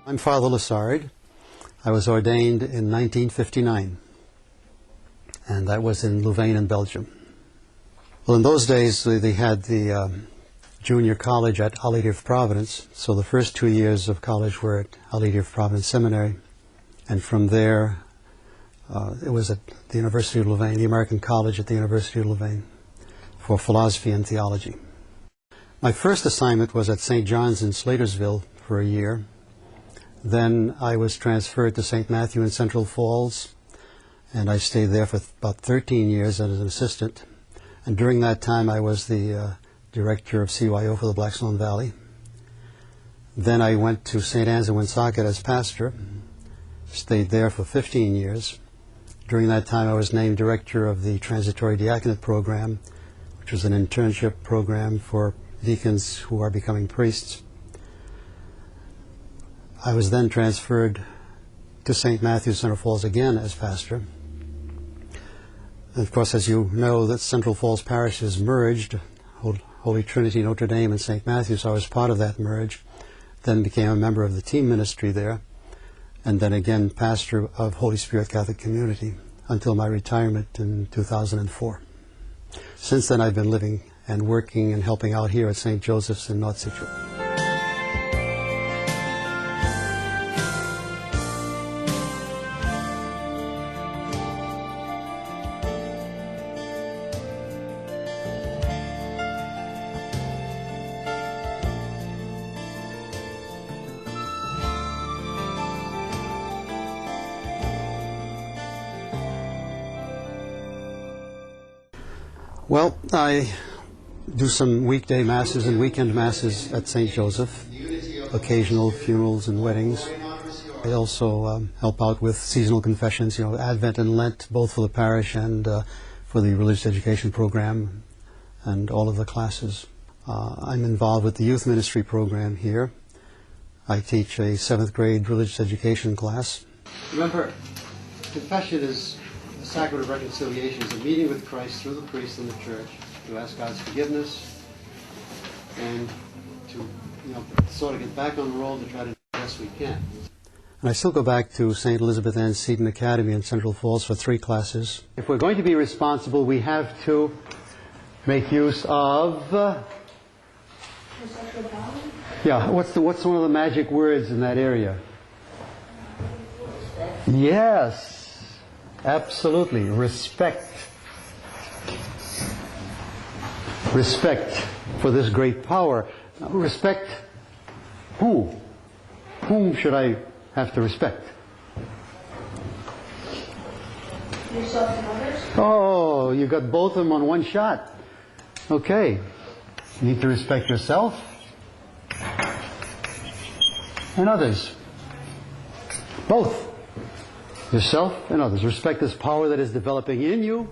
I'm Father Lessard. I was ordained in 1959, and that was in Louvain in Belgium. Well, in those days, they had the junior college at Our Lady of Providence, so the first 2 years of college were at Our Lady of Providence Seminary, and from there, it was at the University of Louvain, the American College at the University of Louvain, for philosophy and theology. My first assignment was at St. John's in Slatersville for a year. Then I was transferred to St. Matthew in Central Falls, and I stayed there for about 13 years as an assistant. And during that time, I was the director of CYO for the Blackstone Valley. Then I went to St. Anne's in Woonsocket as pastor, stayed there for 15 years. During that time, I was named director of the Transitory Diaconate Program, which was an internship program for deacons who are becoming priests. I was then transferred to St. Matthew's, Central Falls again as pastor. And of course, as you know, that Central Falls Parish is merged, Holy Trinity, Notre Dame, and St. Matthew's. So I was part of that merge, then became a member of the team ministry there, and then again pastor of Holy Spirit Catholic Community until my retirement in 2004. Since then, I've been living and working and helping out here at St. Joseph's in North Scituate. Well, I do some weekday masses and weekend masses at St. Joseph, occasional funerals and weddings. I also help out with seasonal confessions, Advent and Lent, both for the parish and for the religious education program and all of the classes. I'm involved with the youth ministry program here. I teach a 7th grade religious education class. Remember, confession is the sacrament of reconciliation, is a meeting with Christ through the priest and the church to ask God's forgiveness and to sort of get back on the road to try to do the best we can. And I still go back to St. Elizabeth Ann Seton Academy in Central Falls for 3 classes. If we're going to be responsible, we have to make use of... what's one of the magic words in that area? Yes. Absolutely. Respect. Respect for this great power. Respect who? Whom should I have to respect? Yourself and others. Oh, you got both of them on one shot. Okay. You need to respect yourself and others. Both. Yourself and others. Respect this power that is developing in you.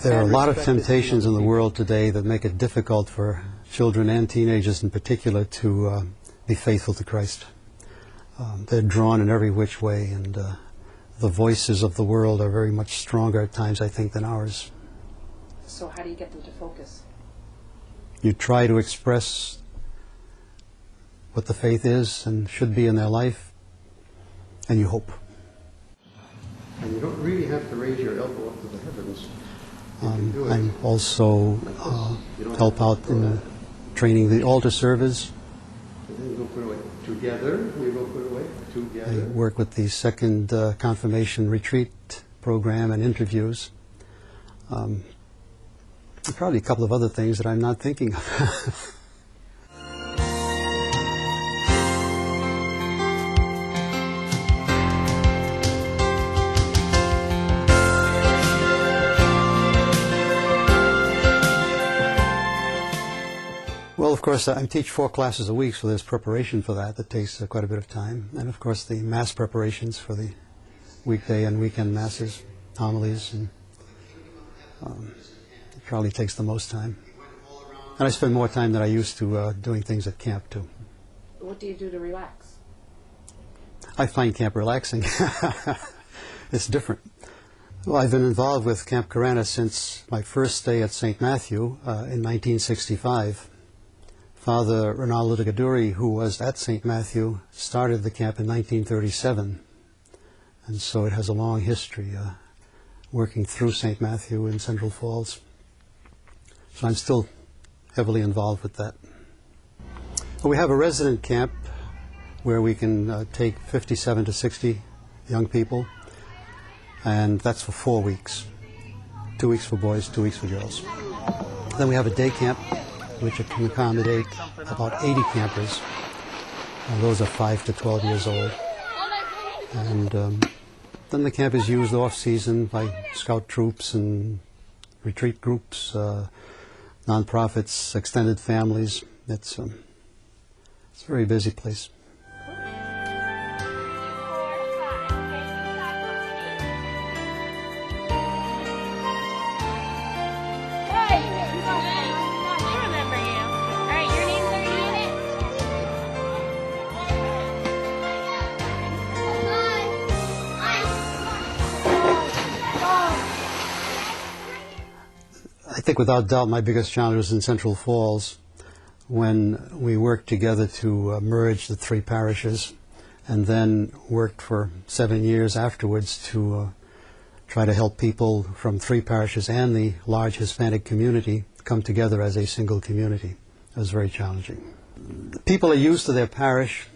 There are a lot of temptations in the world today that make it difficult for children and teenagers in particular to be faithful to Christ. They're drawn in every which way, and the voices of the world are very much stronger at times, I think, than ours. So how do you get them to focus? You try to express what the faith is and should be in their life, and you hope. And you don't really have to raise your elbow up to the heavens. I also help out in training the altar servers. And then you go put away together. You go put away together. I work with the second confirmation retreat program and interviews. Probably a couple of other things that I'm not thinking of. Well, of course, I teach 4 classes a week, so there's preparation for that. That takes quite a bit of time. And, of course, the Mass preparations for the weekday and weekend Masses, homilies, and it probably takes the most time. And I spend more time than I used to doing things at camp, too. What do you do to relax? I find camp relaxing. It's different. Well, I've been involved with Camp Corana since my first stay at St. Matthew in 1965. Father Ronaldo de Gaduri, who was at St. Matthew, started the camp in 1937, and so it has a long history working through St. Matthew in Central Falls. So I'm still heavily involved with that. Well, we have a resident camp where we can take 57 to 60 young people, and that's for 4 weeks. 2 weeks for boys, 2 weeks for girls. Then we have a day camp, which can accommodate about 80 campers. And those are 5 to 12 years old. And then the camp is used off-season by scout troops and retreat groups, nonprofits, extended families. It's a very busy place. I think without doubt my biggest challenge was in Central Falls when we worked together to merge the 3 parishes, and then worked for 7 years afterwards to try to help people from 3 parishes and the large Hispanic community come together as a single community. It was very challenging. The people are used to their parish.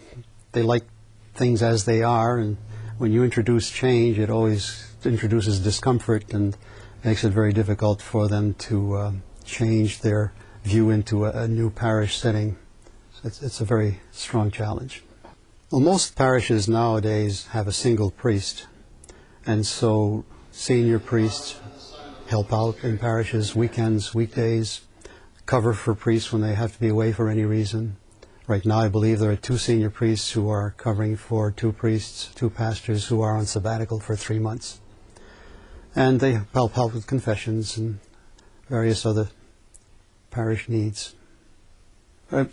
They like things as they are, and when you introduce change, it always introduces discomfort and makes it very difficult for them to change their view into a new parish setting. It's a very strong challenge. Well, most parishes nowadays have a single priest, and so senior priests help out in parishes, weekends, weekdays, cover for priests when they have to be away for any reason. Right now I believe there are 2 senior priests who are covering for 2 priests, 2 pastors who are on sabbatical for 3 months. And they help out with confessions and various other parish needs.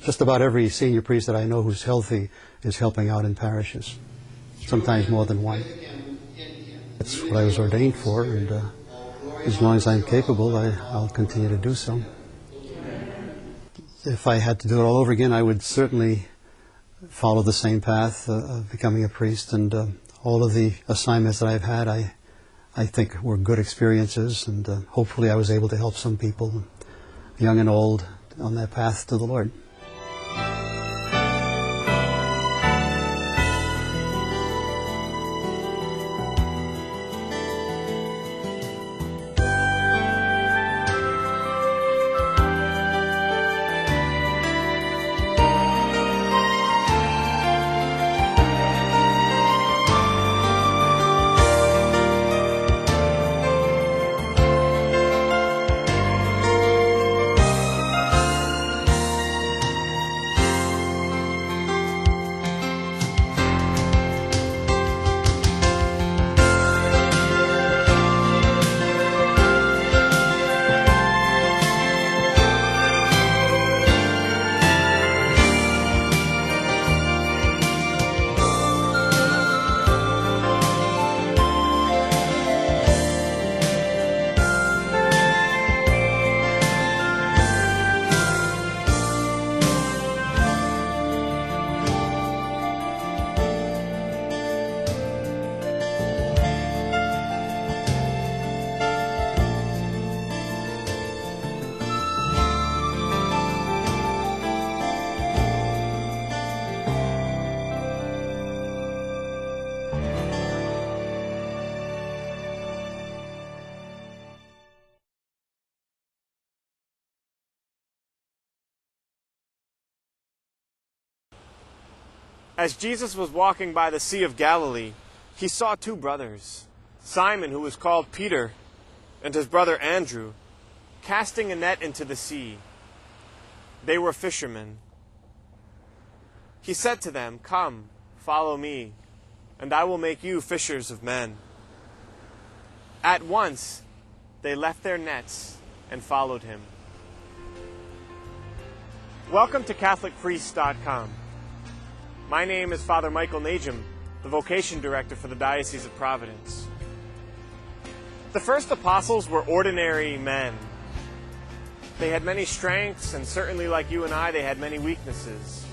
Just about every senior priest that I know who's healthy is helping out in parishes, sometimes more than one. That's what I was ordained for, and as long as I'm capable, I'll continue to do so. If I had to do it all over again, I would certainly follow the same path of becoming a priest, and all of the assignments that I've had, I think were good experiences, and hopefully I was able to help some people, young and old, on their path to the Lord. As Jesus was walking by the Sea of Galilee, he saw 2 brothers, Simon, who was called Peter, and his brother Andrew, casting a net into the sea. They were fishermen. He said to them, "Come, follow me, and I will make you fishers of men." At once, they left their nets and followed him. Welcome to CatholicPriest.com. My name is Father Michael Najum, the Vocation Director for the Diocese of Providence. The first apostles were ordinary men. They had many strengths, and certainly like you and I, they had many weaknesses.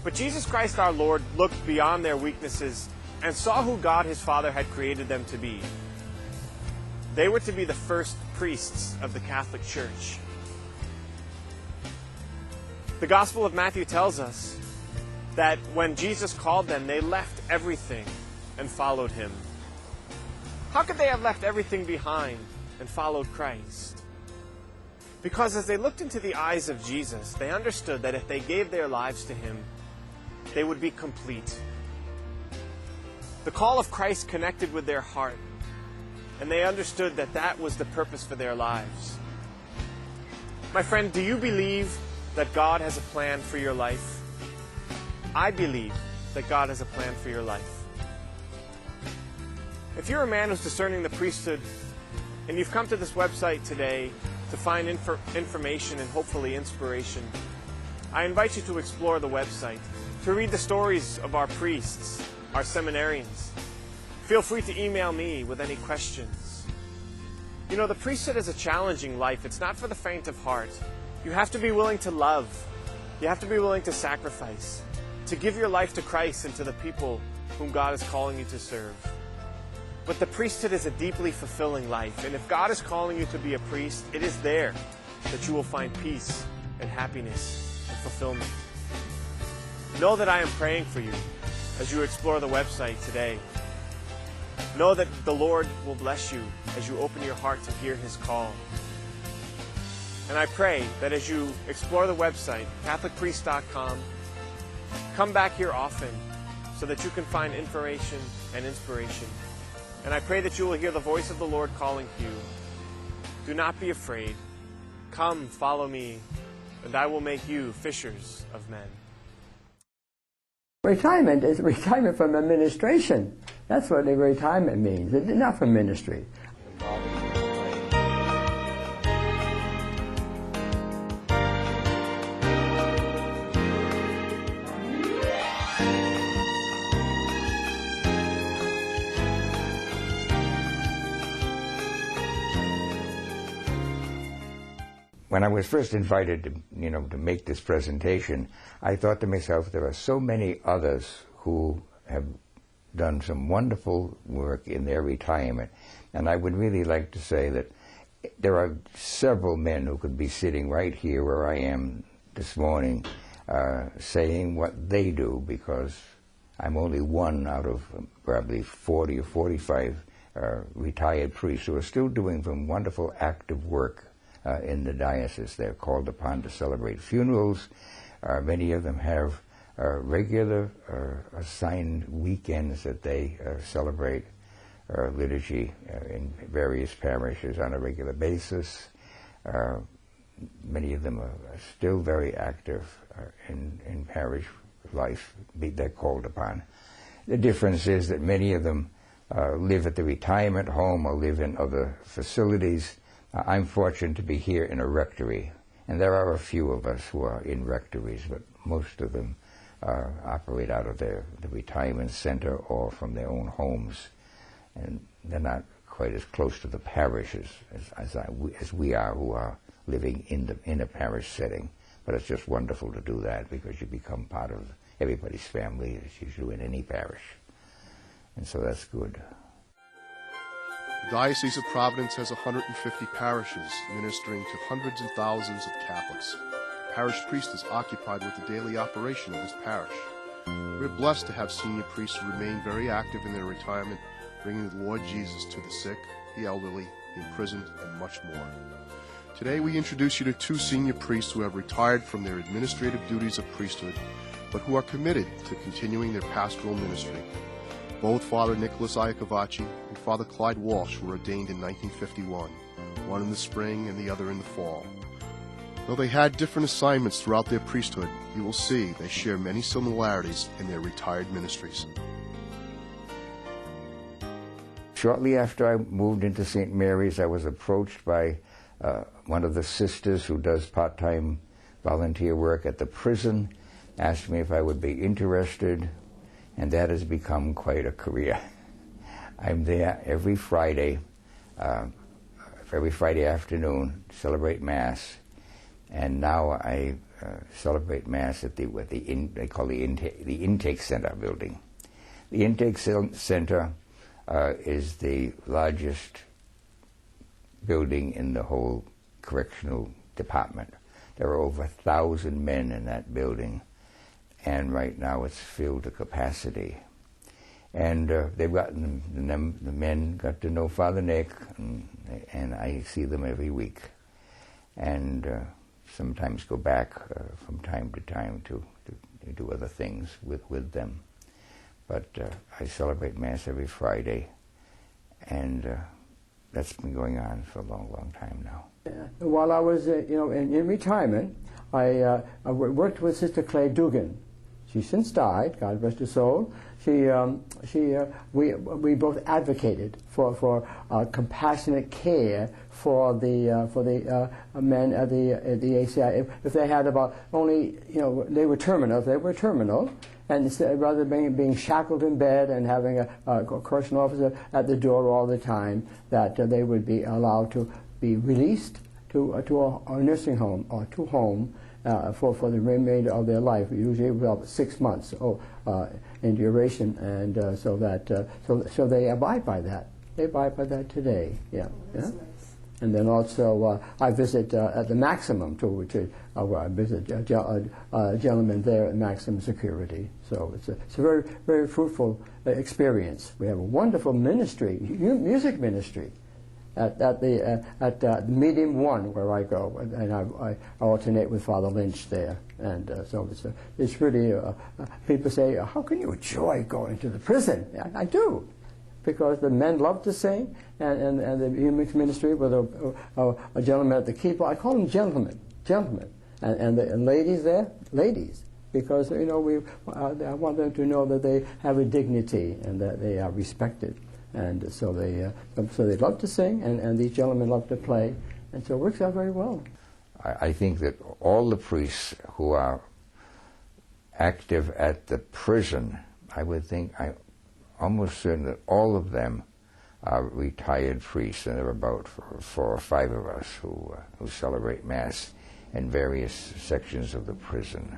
But Jesus Christ our Lord looked beyond their weaknesses and saw who God his Father had created them to be. They were to be the first priests of the Catholic Church. The Gospel of Matthew tells us that when Jesus called them, they left everything and followed him. How could they have left everything behind and followed Christ? Because as they looked into the eyes of Jesus, they understood that if they gave their lives to him, they would be complete. The call of Christ connected with their heart, and they understood that that was the purpose for their lives. My friend, do you believe that God has a plan for your life? I believe that God has a plan for your life. If you're a man who's discerning the priesthood, and you've come to this website today to find information and hopefully inspiration, I invite you to explore the website, to read the stories of our priests, our seminarians. Feel free to email me with any questions. You know, the priesthood is a challenging life. It's not for the faint of heart. You have to be willing to love. You have to be willing to sacrifice, to give your life to Christ and to the people whom God is calling you to serve. But the priesthood is a deeply fulfilling life, and if God is calling you to be a priest, it is there that you will find peace and happiness and fulfillment. Know that I am praying for you as you explore the website today. Know that the Lord will bless you as you open your heart to hear his call. And I pray that as you explore the website, CatholicPriest.com, come back here often so that you can find information and inspiration. And I pray that you will hear the voice of the Lord calling to you. Do not be afraid. Come, follow me, and I will make you fishers of men. Retirement is retirement from administration. That's what the retirement means, not from ministry. When I was first invited to make this presentation, I thought to myself, there are so many others who have done some wonderful work in their retirement, and I would really like to say that there are several men who could be sitting right here where I am this morning saying what they do, because I'm only one out of probably 40 or 45 retired priests who are still doing some wonderful active work in the diocese. They're called upon to celebrate funerals. Many of them have regular assigned weekends that they celebrate liturgy in various parishes on a regular basis. Many of them are still very active in parish life. They're called upon. The difference is that many of them live at the retirement home or live in other facilities. I'm fortunate to be here in a rectory, and there are a few of us who are in rectories, but most of them operate out of the retirement center or from their own homes, and they're not quite as close to the parishes as we are, who are living in a parish setting. But it's just wonderful to do that, because you become part of everybody's family, as you do in any parish, and so that's good. The Diocese of Providence has 150 parishes, ministering to hundreds and thousands of Catholics. The parish priest is occupied with the daily operation of his parish. We are blessed to have senior priests who remain very active in their retirement, bringing the Lord Jesus to the sick, the elderly, the imprisoned, and much more. Today we introduce you to two senior priests who have retired from their administrative duties of priesthood, but who are committed to continuing their pastoral ministry. Both Father Nicholas Iacovacci and Father Clyde Walsh were ordained in 1951, one in the spring and the other in the fall. Though they had different assignments throughout their priesthood, you will see they share many similarities in their retired ministries. Shortly after I moved into St. Mary's, I was approached by one of the sisters who does part-time volunteer work at the prison, asked me if I would be interested, and that has become quite a career. I'm there every Friday every Friday afternoon, celebrate Mass, and now I celebrate Mass at they call the Intake Center building. The Intake Center is the largest building in the whole correctional department. There are over 1,000 men in that building, and right now it's filled to capacity. And they've gotten, the men got to know Father Nick, and I see them every week. And sometimes go back from time to time to do other things with them. But I celebrate Mass every Friday, and that's been going on for a long, long time now. Yeah. While I was, in retirement, I worked with Sister Clay Dugan. She's since died, God rest her soul. We both advocated for compassionate care for the men at the ACI. If they had about only, they were terminal, and instead, rather than being shackled in bed and having a correctional officer at the door all the time, that they would be allowed to be released to a nursing home or to home for the remainder of their life, usually about 6 months in duration, and so they abide by that. They abide by that today. Yeah. That's yeah. nice. And then also I visit at the Maximum too, where I visit a gentleman there at Maximum Security. So it's a very, very fruitful experience. We have a wonderful ministry, music ministry, at the Medium 1 where I go, and I alternate with Father Lynch there. And so it's really, people say, how can you enjoy going to the prison? I do. Because the men love to sing, and the music ministry with a gentleman at the keyboard. I call them gentlemen, and the ladies there, ladies, because I want them to know that they have a dignity and that they are respected, and so they love to sing, and these gentlemen love to play, and so it works out very well. I think that all the priests who are active at the prison, I would think, almost certain that all of them are retired priests, and there are about 4 or 5 of us who celebrate Mass in various sections of the prison.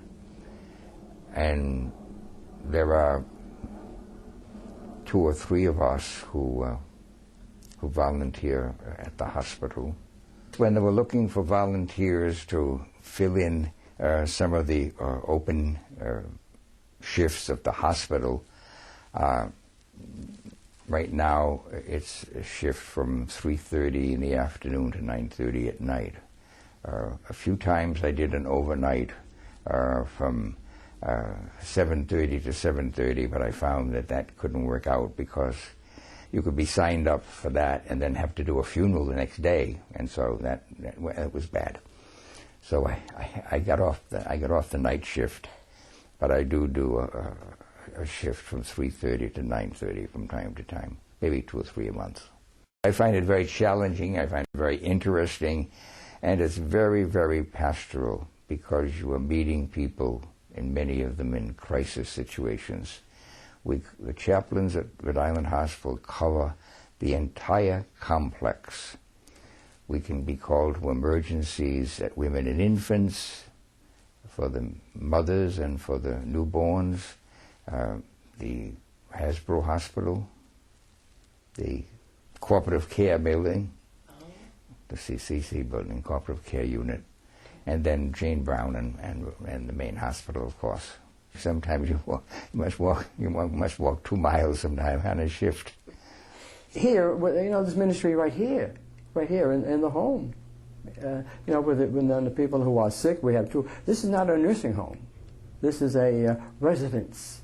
And there are 2 or 3 of us who volunteer at the hospital. When they were looking for volunteers to fill in some of the open shifts of the hospital, right now, it's a shift from 3:30 in the afternoon to 9:30 at night. A few times I did an overnight from 7:30 to 7:30, but I found that couldn't work out because you could be signed up for that and then have to do a funeral the next day, and so that was bad. So I got off the night shift, but I do a shift from 3:30 to 9:30 from time to time, maybe 2 or 3 a month. I find it very challenging, I find it very interesting, and it's very, very pastoral because you are meeting people, and many of them in crisis situations. The chaplains at Rhode Island Hospital cover the entire complex. We can be called to emergencies at women and infants, for the mothers and for the newborns, the Hasbro Hospital, the Cooperative Care Building, the CCC Building, Cooperative Care Unit, and then Jane Brown and the main hospital, of course. Sometimes you must walk 2 miles sometime on a shift. Here, this ministry right here in the home. With the people who are sick, we have 2. This is not a nursing home. This is a residence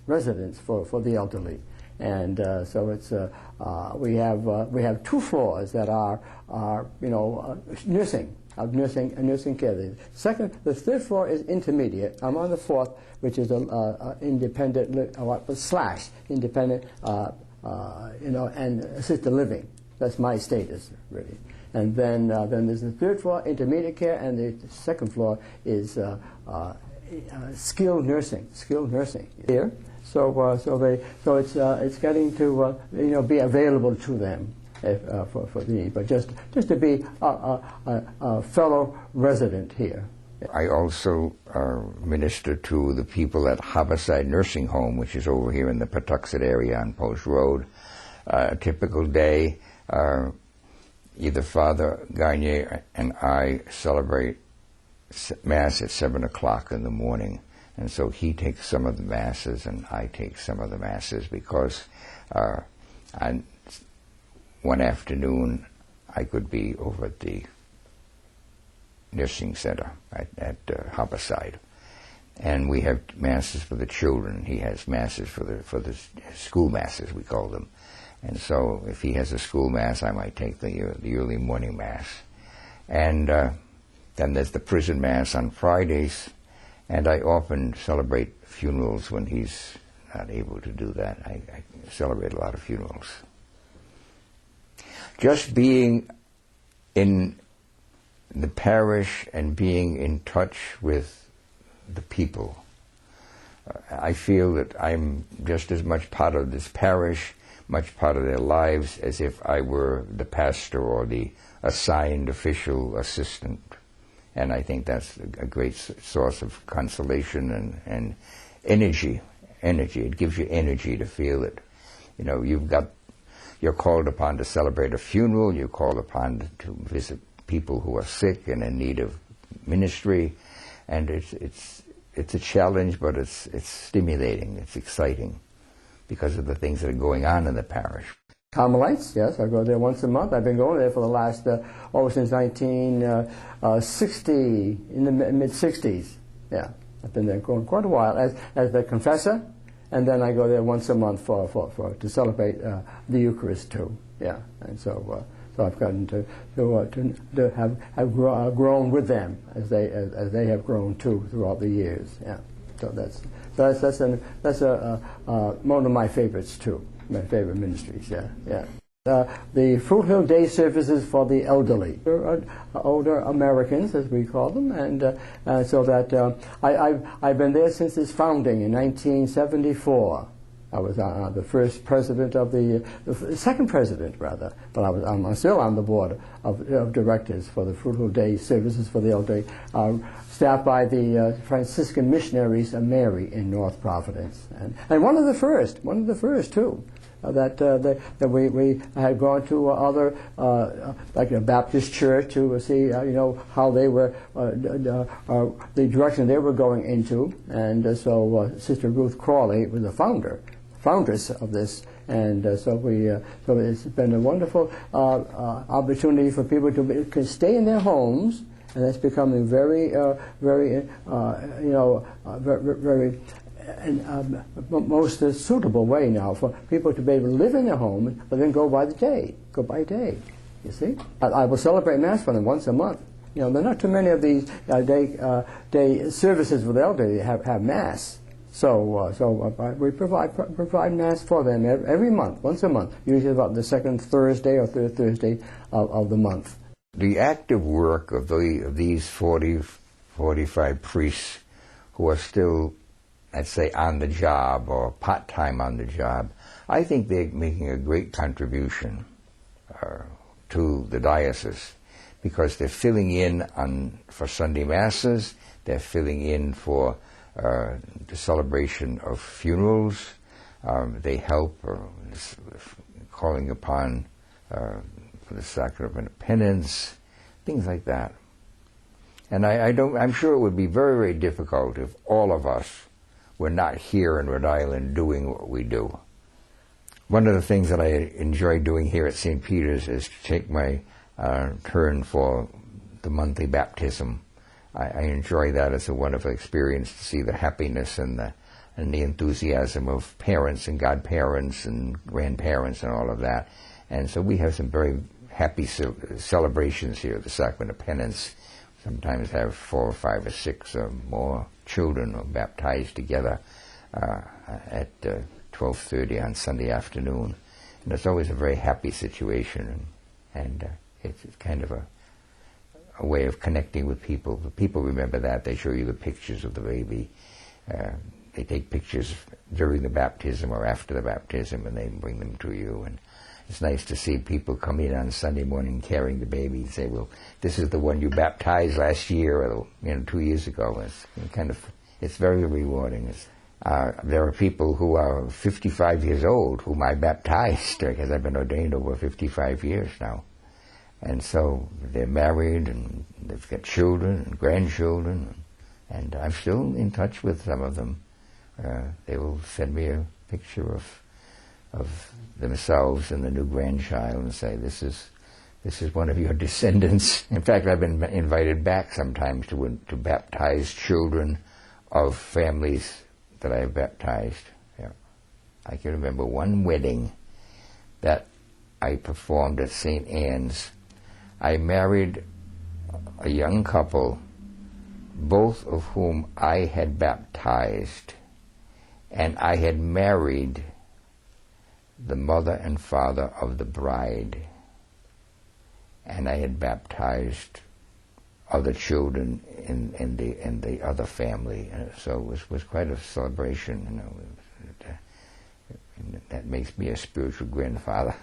for the elderly, and so it's we have 2 floors that are nursing care. The 3rd floor is intermediate. I'm on the 4th, which is independent independent and assisted living. That's my status really. And then there's the 3rd floor, intermediate care, and the 2nd floor is skilled nursing here. So it's getting to be available to them. for the need, but just to be a fellow resident here. I also minister to the people at Harborside Nursing Home, which is over here in the Patuxent area on Post Road. A typical day, either Father Gagne and I celebrate Mass at 7 o'clock in the morning. And so he takes some of the Masses and I take some of the Masses because on one afternoon I could be over at the nursing center at Harborside. And we have Masses for the children. He has Masses for the school Masses, we call them. And so if he has a school Mass, I might take the early morning Mass. And then there's the prison Mass on Fridays, and I often celebrate funerals when he's not able to do that. I celebrate a lot of funerals. Just being in the parish and being in touch with the people, I feel that I'm just as much part of this parish, much part of their lives, as if I were the pastor or the assigned official assistant. And I think that's a great source of consolation and energy. It gives you energy to feel that, you know, you're called upon to celebrate a funeral, you're called upon to visit people who are sick and in need of ministry, and it's a challenge, but it's stimulating, it's exciting because of the things that are going on in the parish. Carmelites, yes, I go there once a month. I've been going there for the last, since 1960, in the mid-60s. Yeah, I've been there going quite a while as the confessor, and then I go there once a month to celebrate the Eucharist too. Yeah, and so I've gotten to have grown with them as they have grown too throughout the years. Yeah, so that's one of my favorites too. My favorite ministries, yeah. The Fruit Hill Day services for the elderly, older Americans, as we call them, and so that I've been there since its founding in 1974. I was the first president of the second president, rather, but I'm still on the board of directors for the Fruit Hill Day services for the elderly, staffed by the Franciscan missionaries of Mary in North Providence, and one of the first too. That we had gone to other, like a Baptist church, to see how they were, the direction they were going into, and so Sister Ruth Crawley was the foundress of this, and so it's been a wonderful opportunity for people to stay in their homes, and that's becoming very most suitable way now for people to be able to live in their homes, but then go by day. You see, I will celebrate Mass for them once a month. There are not too many of these day services with the elderly that have Mass. So we provide Mass for them every month, once a month, usually about the second Thursday or third Thursday of the month. The active work of these 45 priests who are still, I'd say, on the job or part-time on the job, I think they're making a great contribution to the diocese, because they're filling in for Sunday Masses, they're filling in for the celebration of funerals, they help calling upon for the sacrament of penance, things like that. And I'm sure it would be very, very difficult if all of us were not here in Rhode Island doing what we do. One of the things that I enjoy doing here at St. Peter's is to take my turn for the monthly baptism. I enjoy that as a wonderful experience to see the happiness and the enthusiasm of parents and godparents and grandparents and all of that. And so we have some very happy celebrations here, the Sacrament of Penance. Sometimes have 4 or 5 or 6 or more children are baptized together at 12:30 on Sunday afternoon. And it's always a very happy situation, and it's kind of a way of connecting with people. The people remember that. They show you the pictures of the baby. They take pictures during the baptism or after the baptism, and they bring them to you. it's nice to see people come in on Sunday morning carrying the baby and say, well, this is the one you baptized last year or 2 years ago. It's very rewarding. There are people who are 55 years old whom I baptized, because I've been ordained over 55 years now. And so they're married and they've got children and grandchildren, and I'm still in touch with some of them. They will send me a picture of themselves and the new grandchild and say, this is one of your descendants. In fact, I've been invited back sometimes to baptize children of families that I have baptized. Yeah. I can remember one wedding that I performed at St. Anne's. I married a young couple, both of whom I had baptized, and I had married the mother and father of the bride, and I had baptized other children in the other family. So it was quite a celebration, that makes me a spiritual grandfather.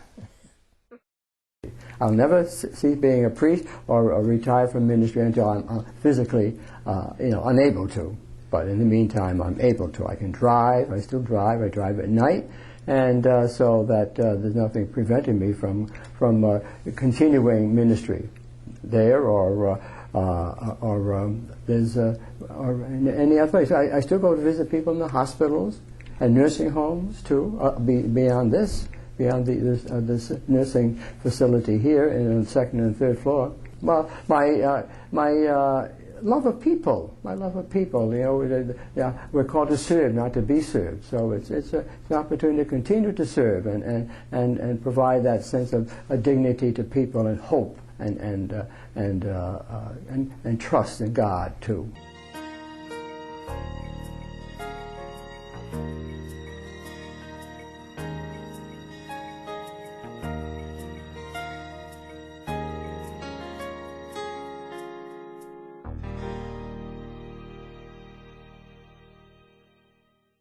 I'll never cease being a priest or retire from ministry until I'm physically, unable to. But in the meantime, I'm able to. I can drive. I still drive. I drive at night, and so that there's nothing preventing me from continuing ministry there or there's or in any other place. I still go to visit people in the hospitals and nursing homes too. Beyond this nursing facility here in the second and third floor. Well, my love of people. We're called to serve, not to be served. So it's an opportunity to continue to serve and provide that sense of a dignity to people and hope and trust in God too.